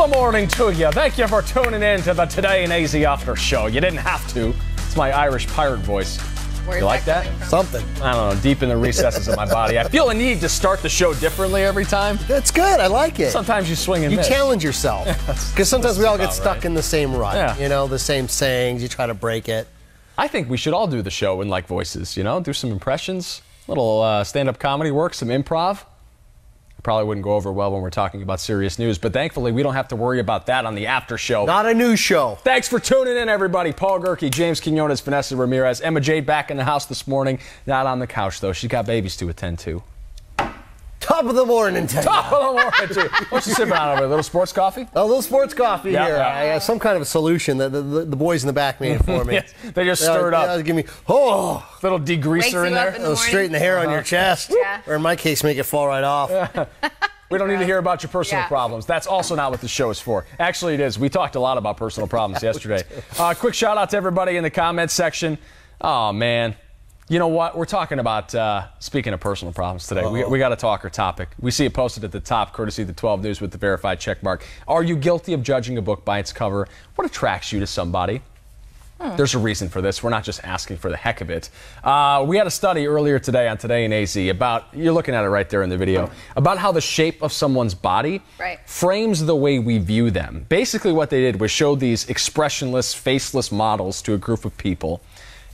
of the morning to you. Thank you for tuning in to the Today in AZ After Show. You didn't have to. It's my Irish pirate voice. You like that? Something. I don't know, deep in the recesses of my body. I feel a need to start the show differently every time. That's good. I like it. Sometimes you swing and miss. You challenge yourself. Because sometimes we all get stuck in the same rut. Yeah. You know, the same sayings. You try to break it. I think we should all do the show in like voices, you know? Do some impressions, little stand-up comedy work, some improv. Probably wouldn't go over well when we're talking about serious news, but thankfully we don't have to worry about that on the after show. Not a news show. Thanks for tuning in, everybody. Paul Gerke, James Quinones, Vanessa Ramirez, Emma Jade back in the house this morning. Not on the couch, though. She's got babies to attend to. Top of the morning, Ted. Top of the morning, too. What's you sipping on over there? A little sports coffee? A little sports coffee here. Yeah. I have some kind of a solution that the boys in the back made for me. Yes, they just stirred up. Give me, little degreaser in there. It'll straighten the hair on your chest. Yeah. Or in my case, make it fall right off. We don't need to hear about your personal problems. That's also not what the show is for. Actually, it is. We talked a lot about personal problems yesterday. Quick shout out to everybody in the comments section. Oh, man. You know what? We're talking about, speaking of personal problems today, we got to talk our topic. We see it posted at the top, courtesy of the 12 News with the verified check mark. Are you guilty of judging a book by its cover? What attracts you to somebody? There's a reason for this. We're not just asking for the heck of it. We had a study earlier today on Today in AZ about, you're looking at it right there in the video, about how the shape of someone's body frames the way we view them. Basically what they did was show these expressionless, faceless models to a group of people.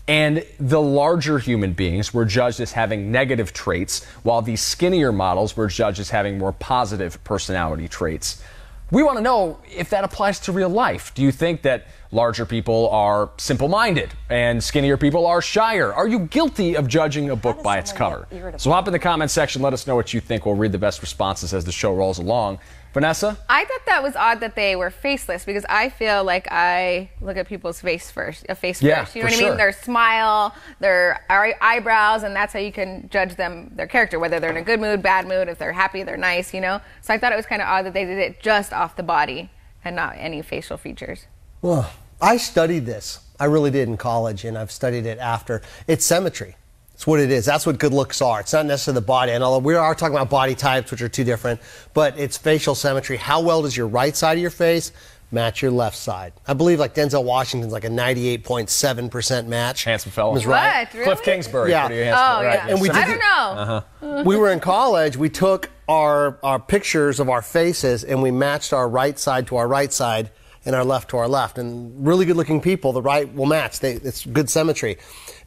And the larger human beings were judged as having negative traits, while the skinnier models were judged as having more positive personality traits. We want to know if that applies to real life. Do you think that larger people are simple-minded and skinnier people are shyer? Are you guilty of judging a book by its cover? So hop in the comment section. Let us know what you think. We'll read the best responses as the show rolls along. Vanessa? I thought that was odd that they were faceless because I feel like I look at people's face first. You know what I mean? Their smile, their eyebrows, and that's how you can judge them, their character, whether they're in a good mood, bad mood, if they're happy, they're nice, you know? So I thought it was kind of odd that they did it just off the body and not any facial features. Well, I studied this. I really did in college, and I've studied it after. It's symmetry. It's what it is. That's what good looks are. It's not necessarily the body. And although we are talking about body types, which are two different, but it's facial symmetry. How well does your right side of your face match your left side? I believe like Denzel Washington's like a 98.7% match. Handsome fellow. What? Really? Cliff Kingsbury. Yeah. Pretty handsome, right? And we did, I don't know. We were in college. We took our pictures of our faces and we matched our right side to our right side and our left to our left. And really good looking people, the right will match. It's good symmetry.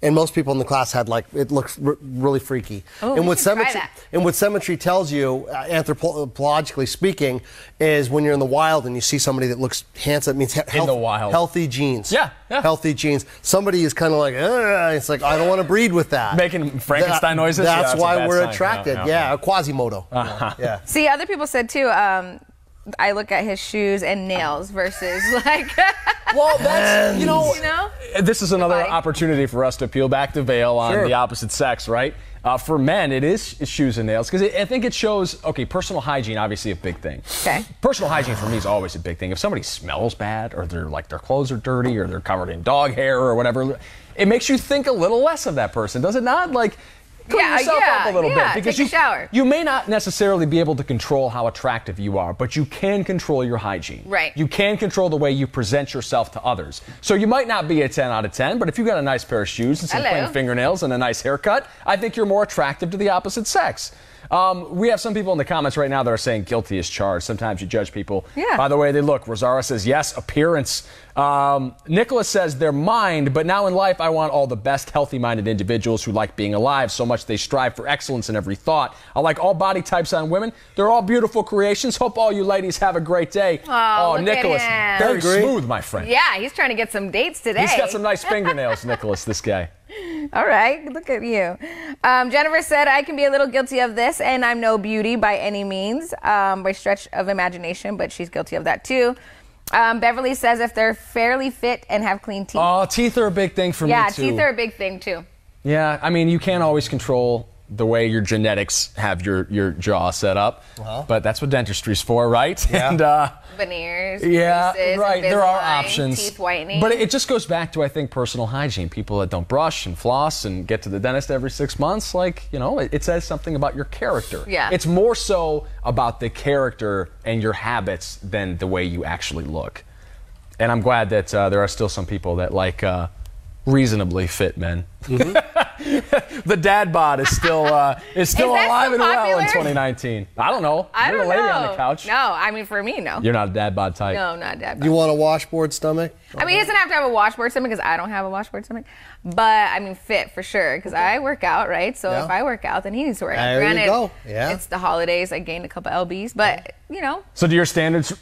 And most people in the class had like, it looks really freaky. Oh, and what symmetry tells you, anthropologically speaking, is when you're in the wild and you see somebody that looks handsome, it means healthy genes. Yeah. Healthy genes. Somebody is kind of like, it's like, I don't want to breed with that. Making Frankenstein noises? That's why we're sign. attracted. Yeah, Quasimodo. Yeah. See, other people said too, I look at his shoes and nails versus like. Well, that's, you know, this is another Body. opportunity for us to peel back the veil on the opposite sex, right? For men, it is shoes and nails because I think it shows, okay, personal hygiene, obviously a big thing. Okay. Personal hygiene for me is always a big thing. If somebody smells bad or their clothes are dirty or they're covered in dog hair or whatever, it makes you think a little less of that person, does it not? Like, clean yourself up a little bit because take a shower. You may not necessarily be able to control how attractive you are, but you can control your hygiene. Right. You can control the way you present yourself to others. So you might not be a 10 out of 10, but if you got a nice pair of shoes and some clean fingernails and a nice haircut, I think you're more attractive to the opposite sex. We have some people in the comments right now that are saying guilty as charged. Sometimes you judge people by the way they look. Rosara says yes, appearance. Nicholas says their mind, but now in life I want all the best healthy-minded individuals who like being alive so much they strive for excellence in every thought. I like all body types on women. They're all beautiful creations. Hope all you ladies have a great day. Oh, Nicholas, very smooth, my friend. Yeah, he's trying to get some dates today. He's got some nice fingernails, Nicholas, this guy. All right, look at you. Jennifer said, I can be a little guilty of this, and I'm no beauty by any means, by stretch of imagination, but she's guilty of that too. Beverly says if they're fairly fit and have clean teeth. Oh, teeth are a big thing for me too. Yeah, teeth are a big thing too. Yeah, I mean, you can't always control the way your genetics have your jaw set up. But that's what dentistry's for, right? Yeah. And veneers, yeah, braces, right. There are options. teeth whitening. But it just goes back to, I think, personal hygiene. People that don't brush and floss and get to the dentist every 6 months, like, you know, it says something about your character. Yeah. It's more so about the character and your habits than the way you actually look. And I'm glad that there are still some people that like reasonably fit men. The dad bod is still alive and well in 2019. I don't know. I You're don't a lady know. on the couch. No, I mean, for me, no. You're not a dad bod type. No, not dad bod. You want a washboard stomach? I mean, he doesn't have to have a washboard stomach because I don't have a washboard stomach. But, I mean, fit for sure because I work out, right? So if I work out, then he needs to work out. There you go. Yeah. It's the holidays. I gained a couple lbs. But, you know. So do your standards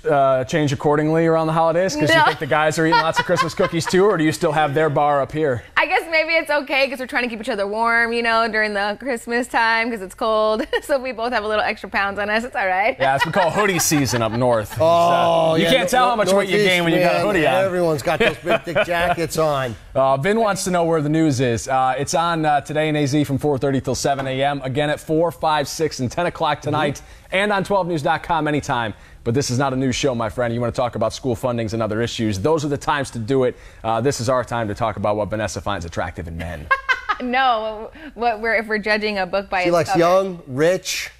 change accordingly around the holidays? Because you think the guys are eating lots of Christmas cookies too, or do you still have their bar up here? I guess maybe it's okay because we're trying to keep each other warm, you know, during the Christmas time because it's cold. So we both have a little extra pounds on us. It's all right. Yeah, it's called hoodie season up north. Oh, you can't tell how much weight you gain when you got a hoodie on. Everyone's got those big thick jackets on. Vin wants to know where the news is. It's on Today in AZ from 4:30 till 7 a.m. Again at 4, 5, 6, and 10 o'clock tonight, and on 12news.com anytime. But this is not a news show, my friend. You want to talk about school fundings and other issues. Those are the times to do it. This is our time to talk about what Vanessa finds attractive in men. No, if we're judging a book by She its likes cover. young, rich,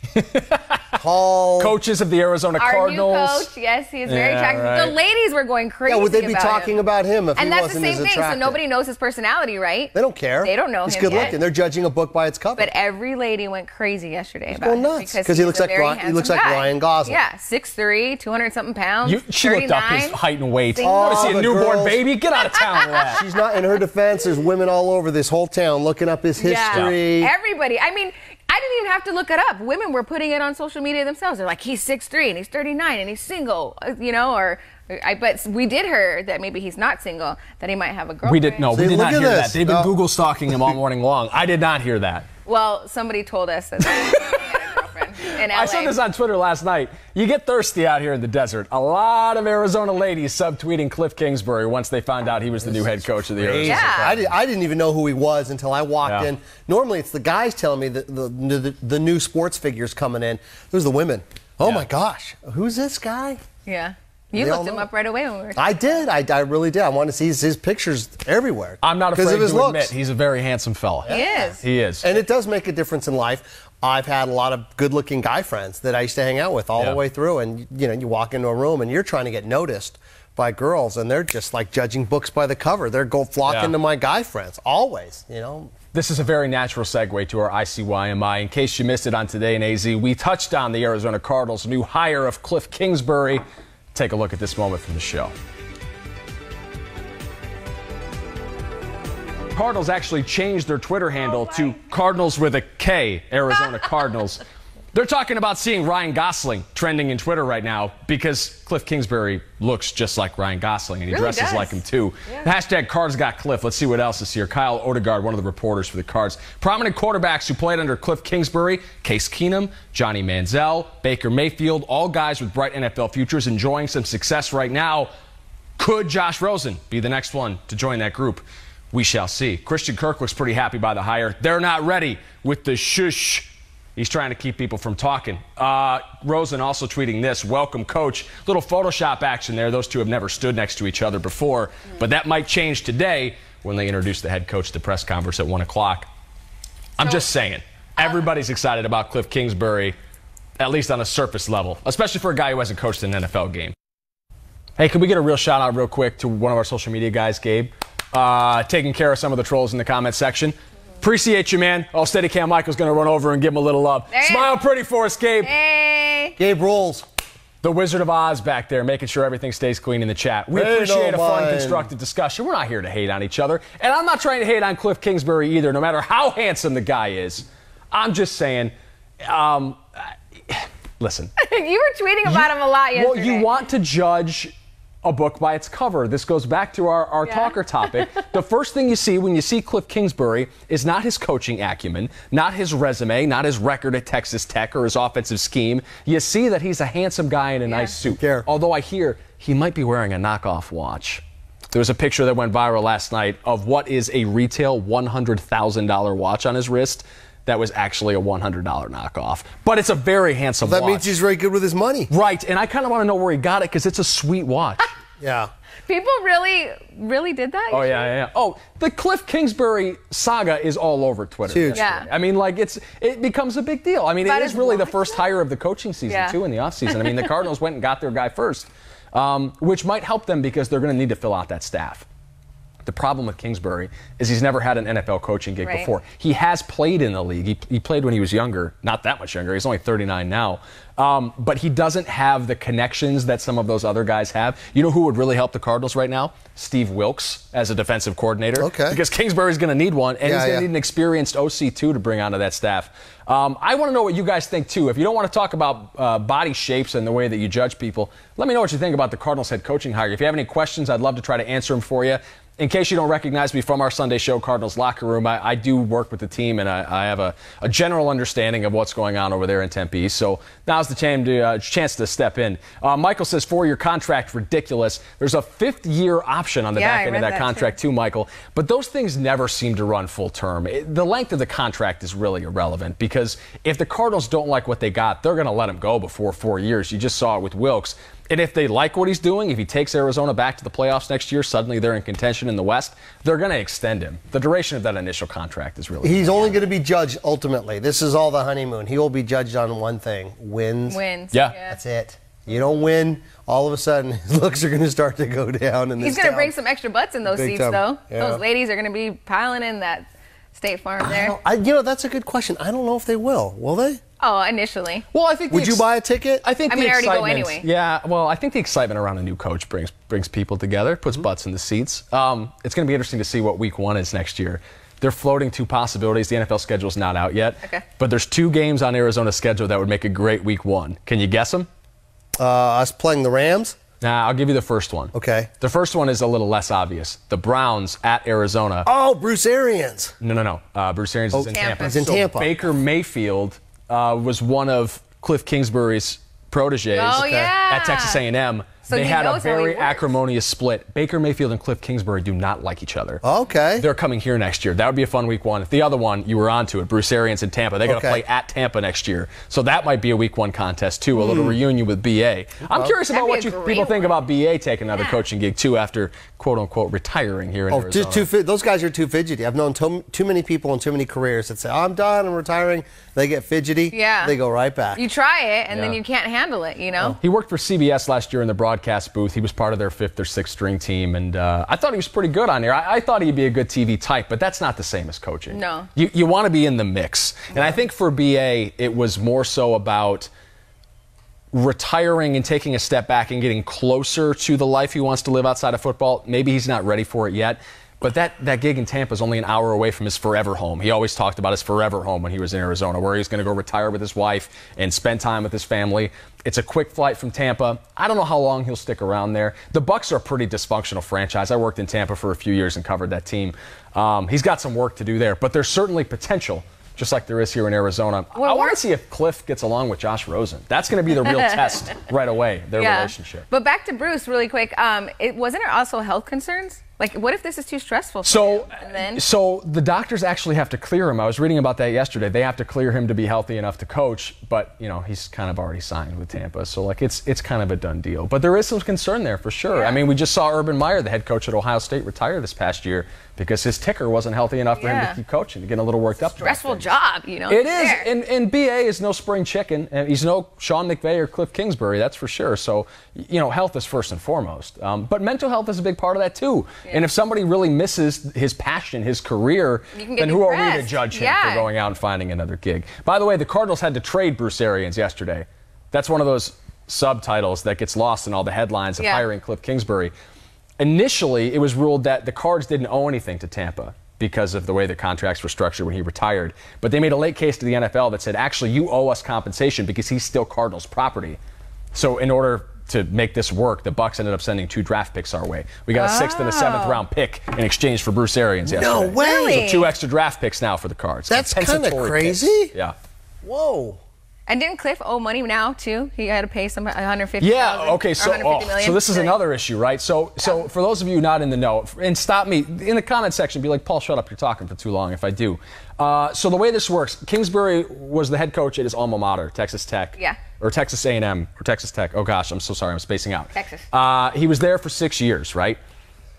tall. Coaches of the Arizona Our Cardinals. new coach, yes, he is very Yeah, attractive. right. The ladies were going crazy. Yeah, would they be about talking him. about him if And he that's the wasn't same as thing. So attractive? nobody knows his personality, right? They don't care. They don't know He's him good yet. looking. They're judging a book by its cover. But every lady went crazy yesterday about going him nuts, 'cause he he's looks a like very Ryan- he looks handsome like guy. Ryan Gosling. Yeah, 6'3", 200-something pounds. She looked up 39. his height and weight. Single. What is he, a the newborn girls- baby? Get out of town with that. She's not, in her defense, there's women all over this whole town looking up his history. Yeah. Everybody. I mean, I didn't even have to look it up. Women were putting it on social media themselves. They're like, he's 6'3" and he's 39 and he's single, you know, or I bet we did hear that maybe he's not single, that he might have a girlfriend. We did See, not look hear at that. this. They've been No. Google stalking him all morning long. I did not hear that. Well, somebody told us that he had a girlfriend in LA. I said this on Twitter last night. You get thirsty out here in the desert. A lot of Arizona ladies subtweeting Cliff Kingsbury once they found out he was the new head coach of the Arizona. Yeah. I didn't even know who he was until I walked in. Normally, it's the guys telling me the new sports figures coming in. There's the women. Oh, my gosh. Who's this guy? Yeah. You They all looked him know. up right away when we were I did. I really did. I want to see his pictures everywhere. I'm not 'Cause afraid of his to admit looks. he's a very handsome fella. He is. He is. And it does make a difference in life. I've had a lot of good-looking guy friends that I used to hang out with all the way through. And, you know, you walk into a room and you're trying to get noticed by girls, and they're just like judging books by the cover. They're flocking to my guy friends, always, you know. This is a very natural segue to our ICYMI. In case you missed it on Today in AZ, we touched on the Arizona Cardinals' new hire of Cliff Kingsbury. Take a look at this moment from the show. Cardinals actually changed their Twitter handle to Cardinals with a K, Arizona Cardinals. They're talking about seeing Ryan Gosling trending in Twitter right now because Cliff Kingsbury looks just like Ryan Gosling, and he Really dresses does. like him too. Yeah. Hashtag Cards Got Cliff. Let's see what else is here. Kyle Odegaard, one of the reporters for the Cards. Prominent quarterbacks who played under Cliff Kingsbury, Case Keenum, Johnny Manziel, Baker Mayfield, all guys with bright NFL futures enjoying some success right now. Could Josh Rosen be the next one to join that group? We shall see. Christian Kirk looks pretty happy by the hire. They're not ready with the shush. He's trying to keep people from talking. Rosen also tweeting this, welcome coach. Little Photoshop action there. Those two have never stood next to each other before, but that might change today when they introduce the head coach at the press conference at 1 o'clock. I'm just saying, everybody's excited about Cliff Kingsbury, at least on a surface level, especially for a guy who hasn't coached an NFL game. Hey, can we get a real shout out real quick to one of our social media guys, Gabe? Taking care of some of the trolls in the comment section. Appreciate you, man. Oh, Steadicam Michael's going to run over and give him a little love. Smile pretty for us, Gabe. Hey. Gabe rules. The Wizard of Oz back there, making sure everything stays clean in the chat. We appreciate a fun, constructive discussion. We're not here to hate on each other. And I'm not trying to hate on Cliff Kingsbury either, no matter how handsome the guy is. I'm just saying, listen. You were tweeting about him a lot yesterday. Well, you want to judge a book by its cover. This goes back to our talker topic. The first thing you see when you see Cliff Kingsbury is not his coaching acumen, not his resume, not his record at Texas Tech or his offensive scheme. You see that he's a handsome guy in a nice suit. Although I hear he might be wearing a knockoff watch. There was a picture that went viral last night of what is a retail $100,000 watch on his wrist that was actually a $100 knockoff. But it's a very handsome watch. That means he's very good with his money. Right, and I kind of want to know where he got it because it's a sweet watch. Yeah. People really did that? Oh, yeah. Oh, the Cliff Kingsbury saga is all over Twitter. Huge. Yeah. I mean, like, it becomes a big deal. I mean, it is really the first hire of the coaching season, too, in the offseason. I mean, the Cardinals went and got their guy first, which might help them because they're going to need to fill out that staff. The problem with Kingsbury is he's never had an NFL coaching gig before. He has played in the league. He played when he was younger, not that much younger. He's only 39 now. But he doesn't have the connections that some of those other guys have. You know who would really help the Cardinals right now? Steve Wilks as a defensive coordinator. Okay. Because Kingsbury's going to need one, and he's going to need an experienced OC, too, to bring onto that staff. I want to know what you guys think, too. If you don't want to talk about body shapes and the way that you judge people, let me know what you think about the Cardinals head coaching hire. If you have any questions, I'd love to try to answer them for you. In case you don't recognize me from our Sunday show, Cardinals Locker Room, I do work with the team, and I have a general understanding of what's going on over there in Tempe. So now's the chance to step in. Michael says, 4-year contract, ridiculous. There's a 5th-year option on the back end of that contract, too, Michael. But those things never seem to run full term. The length of the contract is really irrelevant because if the Cardinals don't like what they got, they're going to let him go before 4 years. You just saw it with Wilks. And if they like what he's doing, if he takes Arizona back to the playoffs next year, suddenly they're in contention in the West, they're going to extend him. The duration of that initial contract is really He's only going to be judged ultimately. This is all the honeymoon. He will be judged on one thing: wins. Yeah. That's it. You don't win, all of a sudden his looks are going to start to go down. He's going to bring some extra butts in those seats, though. Yeah. Those ladies are going to be piling in that State Farm there. That's a good question. I don't know if they will. Will they? Oh, initially. Well, I think. Would you buy a ticket? I think. I already go anyway. Yeah. Well, I think the excitement around a new coach brings people together, puts butts in the seats. It's going to be interesting to see what Week 1 is next year. They're floating 2 possibilities. The NFL schedule's not out yet. Okay. But there's 2 games on Arizona's schedule that would make a great Week 1. Can you guess them? Us playing the Rams? Nah, I'll give you the first one. Okay. The first one is a little less obvious. The Browns at Arizona. Oh, Bruce Arians. No. Bruce Arians is in Tampa. He's in Tampa. Baker Mayfield was one of Cliff Kingsbury's proteges at Texas A&M. So they had a very acrimonious split. Baker Mayfield and Cliff Kingsbury do not like each other. Okay. They're coming here next year. That would be a fun Week 1. The other one, you were onto it, Bruce Arians in Tampa. They're going to play at Tampa next year. So that might be a Week 1 contest, too, a little reunion with B.A. I'm curious about what people think about B.A. taking another coaching gig, too, after, quote-unquote, retiring here in Arizona. Those guys are too fidgety. I've known too many people in too many careers that say, I'm done, I'm retiring. They get fidgety. Yeah. They go right back. You try it, and then you can't handle it, you know? He worked for CBS last year in the broadcast booth. He was part of their 5th or 6th string team, and I thought he was pretty good on there. I thought he'd be a good TV type, but that's not the same as coaching. No. You want to be in the mix. And I think for BA, it was more so about retiring and taking a step back and getting closer to the life he wants to live outside of football. Maybe he's not ready for it yet. But that gig in Tampa is only an hour away from his forever home. He always talked about his forever home when he was in Arizona, where he's going to go retire with his wife and spend time with his family. It's a quick flight from Tampa. I don't know how long he'll stick around there. The Bucs are a pretty dysfunctional franchise. I worked in Tampa for a few years and covered that team. He's got some work to do there, but there's certainly potential, just like there is here in Arizona. I want to see if Cliff gets along with Josh Rosen. That's going to be the real test right away, their relationship. But back to Bruce really quick. Wasn't there also health concerns? Like, what if this is too stressful for him? So the doctors actually have to clear him. I was reading about that yesterday. They have to clear him to be healthy enough to coach, but, he's kind of already signed with Tampa. So, it's kind of a done deal. But there is some concern there for sure. Yeah. I mean, we just saw Urban Meyer, the head coach at Ohio State, retire this past year because his ticker wasn't healthy enough for him to keep coaching, getting a little worked up. Stressful job, It is, and BA is no spring chicken. And he's no Sean McVay or Cliff Kingsbury, that's for sure. So, health is first and foremost. But mental health is a big part of that, too. Yeah. And if somebody really misses his passion, his career, then who are we to judge him for going out and finding another gig? By the way, the Cardinals had to trade Bruce Arians yesterday. That's one of those subtitles that gets lost in all the headlines of hiring Cliff Kingsbury. Initially, it was ruled that the Cards didn't owe anything to Tampa because of the way the contracts were structured when he retired. But they made a late case to the NFL that said, actually, you owe us compensation because he's still Cardinals property. So in order to make this work, the Bucs ended up sending 2 draft picks our way. We got a 6th and a 7th round pick in exchange for Bruce Arians yesterday. No way! So 2 extra draft picks now for the Cards. That's kind of crazy. Yeah. Whoa. And didn't Cliff owe money now too? He had to pay some 150. Yeah. Okay. So this is another issue, right? So for those of you not in the know, and stop me in the comment section. Be like, Paul, shut up. You're talking for too long. If I do. So the way this works, Kingsbury was the head coach at his alma mater, Texas Tech. Yeah. Or Texas A&M or Texas Tech. Oh gosh, I'm so sorry. I'm spacing out. Texas. He was there for 6 years, right?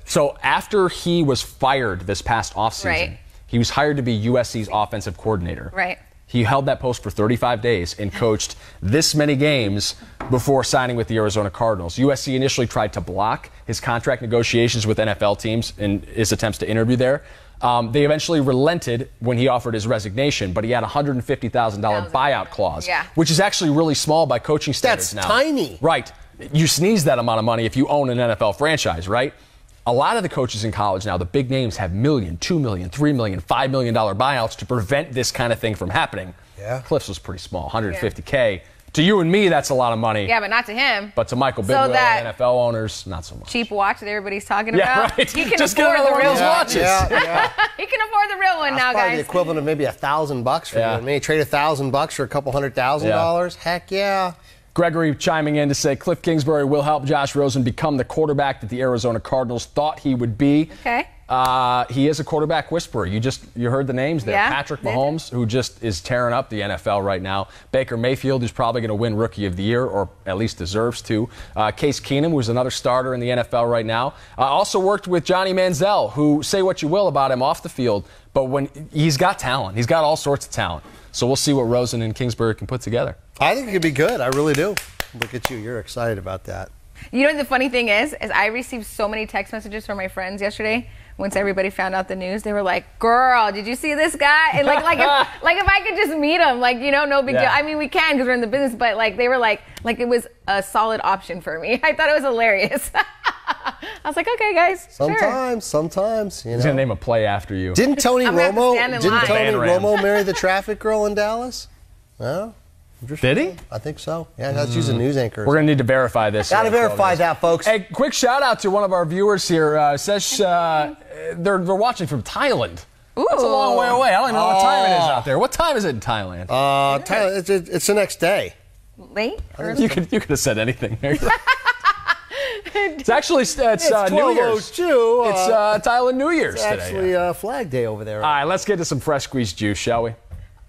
So after he was fired this past offseason, right. he was hired to be USC's offensive coordinator. Right. He held that post for 35 days and coached this many games before signing with the Arizona Cardinals. USC initially tried to block his contract negotiations with NFL teams in his attempts to interview there. They eventually relented when he offered his resignation, but he had a $150,000 buyout clause, which is actually really small by coaching standards now. That's tiny. Right. You sneeze that amount of money if you own an NFL franchise, right? A lot of the coaches in college now, the big names, have $1 million, $2 million, $3 million, $5 million buyouts to prevent this kind of thing from happening. Yeah. Cliff's was pretty small, $150K. To you and me, that's a lot of money. Yeah, but not to him. But to Michael Bidwell and NFL owners, not so much. Cheap watch that everybody's talking Yeah, about. right. He can Just afford get the real one. watches. Yeah. He can afford the real one now, Probably the guys. equivalent of maybe $1,000 for you and me. Trade $1,000 for a couple $100,000. Heck yeah. Gregory chiming in to say Cliff Kingsbury will help Josh Rosen become the quarterback that the Arizona Cardinals thought he would be. Okay. He is a quarterback whisperer. You heard the names there. Yeah, Patrick Mahomes, who just is tearing up the NFL right now. Baker Mayfield, who's probably going to win Rookie of the Year, or at least deserves to. Case Keenum, who's another starter in the NFL right now. Also worked with Johnny Manziel, who, say what you will about him off the field, but when he's got talent. He's got all sorts of talent. So we'll see what Rosen and Kingsbury can put together. I think it could be good. I really do. Look at you. You're excited about that. You know what the funny thing is I received so many text messages from my friends yesterday. Once everybody found out the news, they were like, "Girl, did you see this guy?" And like if I could just meet him, no big deal. I mean, we can because we're in the business, but they were like it was a solid option for me. I thought it was hilarious. I was like, okay, guys, Sometimes, you know. He's going to name a play after you. Didn't Tony Romo marry the traffic girl in Dallas? No. Did he? I think so. Yeah, that's using news anchors. We're going to need to verify this. Got to verify that, folks. Hey, quick shout out to one of our viewers here. Says they're watching from Thailand. Ooh. That's a long way away. I don't even know what time it is out there. What time is it in Thailand? Thailand, it's the next day. Late? You could have said anything there. It's actually New Year's. It's Thailand New Year's it's today. Actually, Flag Day over there. All right, let's get to some fresh squeezed juice, shall we?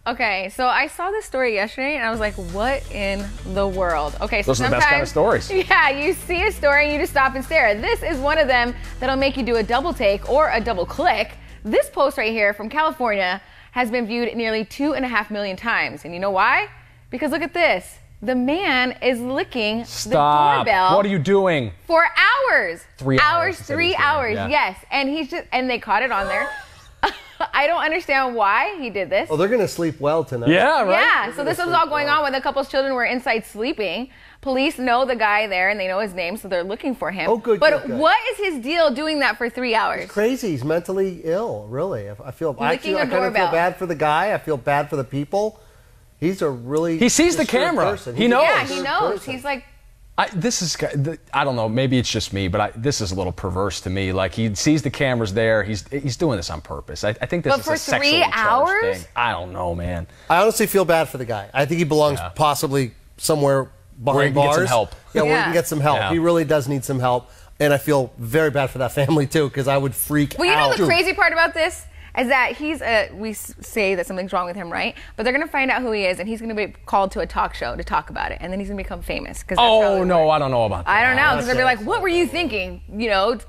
Okay, so I saw this story yesterday, and I was like, what in the world? Okay, so those are the best kind of stories. Yeah, you see a story, and you just stop and stare. This is one of them that'll make you do a double take or a double click. This post right here from California has been viewed nearly 2.5 million times. And you know why? Because look at this. The man is licking the doorbell. What are you doing? For hours. 3 hours. 3 hours, yeah. Yes. And they caught it on there. I don't understand why he did this. Oh, they're going to sleep well tonight. Yeah, right? Yeah, so this was all going on when the couple's children were inside sleeping. Police know the guy there, and they know his name, so they're looking for him. Oh, good, But good. what is his deal doing that for 3 hours? It's crazy. He's mentally ill, really. I kind of feel bad for the guy. I feel bad for the people. He's a really... He sees the camera. Person. He knows. Yeah, he knows. He's like... I don't know, maybe it's just me, but this is a little perverse to me. Like, he sees the cameras there. He's doing this on purpose. I think this is a sexually charged thing. I don't know, man. I honestly feel bad for the guy. I think he belongs possibly somewhere behind bars. Where he can get some help. Yeah, where he can get some help. Yeah. He really does need some help. And I feel very bad for that family, too, because I would freak out. Well, you know the crazy part about this? Is that we say that something's wrong with him, right? But they're going to find out who he is, and he's going to be called to a talk show to talk about it, and then he's going to become famous. Oh, no, I don't know about that. I don't know, because they'll be like, what were you thinking?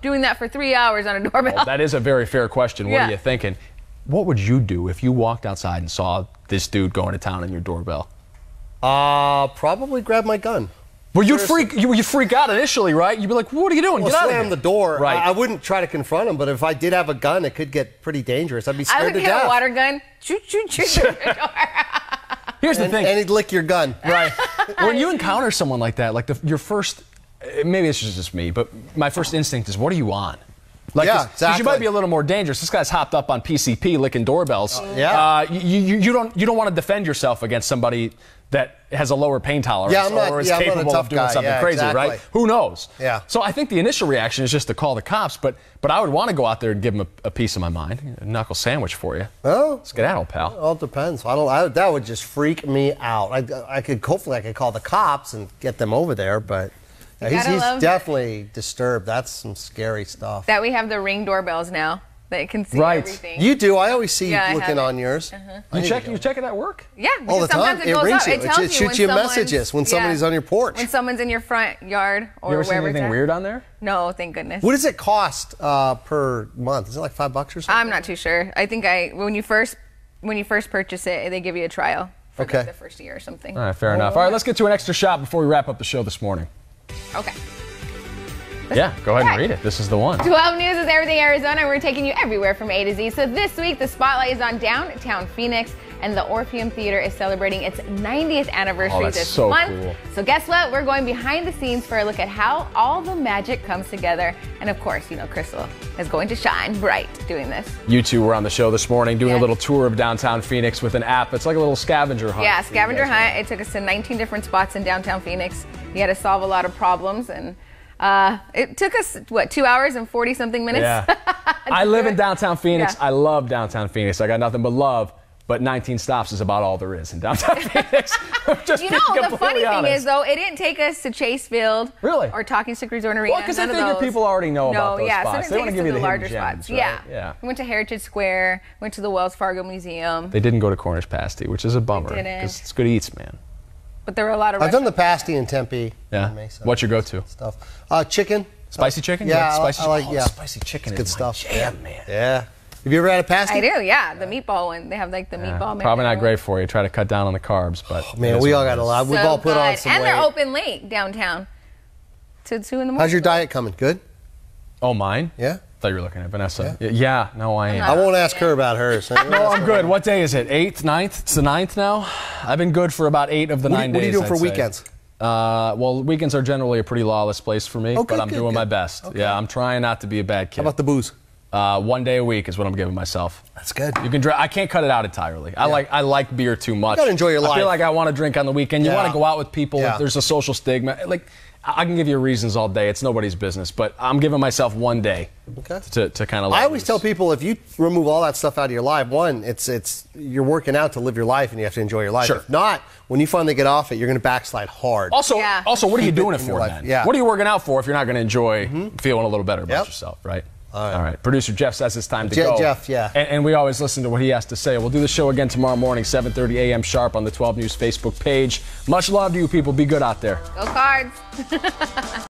Doing that for 3 hours on a doorbell. Well, that is a very fair question. What are you thinking? What would you do if you walked outside and saw this dude going to town on your doorbell? Probably grab my gun. Well, you'd freak out initially, right? You'd be like, what are you doing? Well, Get out of slam here. the door. Right. I wouldn't try to confront him, but if I did have a gun, it could get pretty dangerous. I'd be scared to death. I would get a water gun. Shoot through the door. Here's the thing. And he'd lick your gun. Right. When you encounter someone like that, like your first, maybe it's just me, but my first instinct is, what are you on? Like, yeah, exactly. You might be a little more dangerous. This guy's hopped up on PCP, licking doorbells. Yeah. You don't want to defend yourself against somebody that has a lower pain tolerance or is capable of doing something crazy, right? Who knows? Yeah. So I think the initial reaction is just to call the cops, but I would want to go out there and give them a piece of my mind, a knuckle sandwich for you. Oh, skedaddle, pal. It all depends. That would just freak me out. Hopefully I could call the cops and get them over there, but. He's definitely disturbed. That's some scary stuff. That we have the Ring doorbells now that can see everything. You do. I always see you looking on yours. You check it at work? Yeah. All the time. It rings you. It shoots you messages when somebody's on your porch. When someone's in your front yard or you ever wherever. Seen anything weird on there? No, thank goodness. What does it cost per month? Is it like $5 or something? I'm not too sure. I think when you first purchase it, they give you a trial for the first year or something. All right, fair enough. All right, let's get to an extra shot before we wrap up the show this morning. Okay. Yeah, go ahead and read it. This is the one. 12 News is everything Arizona. We're taking you everywhere from A to Z. So this week, the spotlight is on downtown Phoenix, and the Orpheum Theater is celebrating its 90th anniversary this month. Cool. So guess what? We're going behind the scenes for a look at how all the magic comes together. And of course, Crystal is going to shine bright doing this. You two were on the show this morning doing a little tour of downtown Phoenix with an app. It's like a little scavenger hunt. Yeah, scavenger hunt. It took us to 19 different spots in downtown Phoenix. We had to solve a lot of problems, and it took us, 2 hours and 40-something minutes? Yeah. I live in downtown Phoenix. Yeah. I love downtown Phoenix. I got nothing but love. But 19 stops is about all there is in downtown Phoenix. The funny thing is, though, it didn't take us to Chase Field or Talking Stick Resort Arena. Well, because I figure people already know about those spots. So they want to give you the larger gems, spots. Right? Yeah. We went to Heritage Square, went to the Wells Fargo Museum. They didn't go to Cornish Pasty, which is a bummer. Because it's good eats, man. But there were a lot of I've done the pasty in Tempe. Yeah. What's your go-to? Stuff. Chicken. Spicy chicken? Yeah, spicy I like spicy chicken. Good is stuff. Jam, man. Yeah. Have you ever had a pasty? I do, yeah. The meatball one. They have like the meatball. Probably not great for you. Try to cut down on the carbs, but man, we all got a lot. We've all put on some weight. And they're open late downtown to 2 in the morning. How's your diet coming? Good? Oh, mine? Yeah. I thought you were looking at Vanessa. Yeah, no, I ain't. I won't ask her about hers. No, I'm good. What day is it? 8th, 9th? It's the 9th now? I've been good for about 8 of the 9 days. What are you doing for weekends? Well, weekends are generally a pretty lawless place for me, but I'm doing my best. Okay. Yeah, I'm trying not to be a bad kid. How about the booze? 1 day a week is what I'm giving myself. That's good. You can. I can't cut it out entirely. I like beer too much. You gotta enjoy your life. I feel like I want to drink on the weekend. You want to go out with people. Yeah. There's a social stigma. Like, I can give you reasons all day. It's nobody's business. But I'm giving myself 1 day to kind of. I always tell people, if you remove all that stuff out of your life, one, it's you're working out to live your life, and you have to enjoy your life. Sure. If not, when you finally get off it, you're going to backslide hard. Also, what are you doing it for, man? Yeah. What are you working out for if you're not going to enjoy feeling a little better about yourself, right? All right. Producer Jeff says it's time to go. Jeff, yeah. And we always listen to what he has to say. We'll do the show again tomorrow morning, 7:30 a.m. sharp on the 12 News Facebook page. Much love to you people. Be good out there. Go Cards.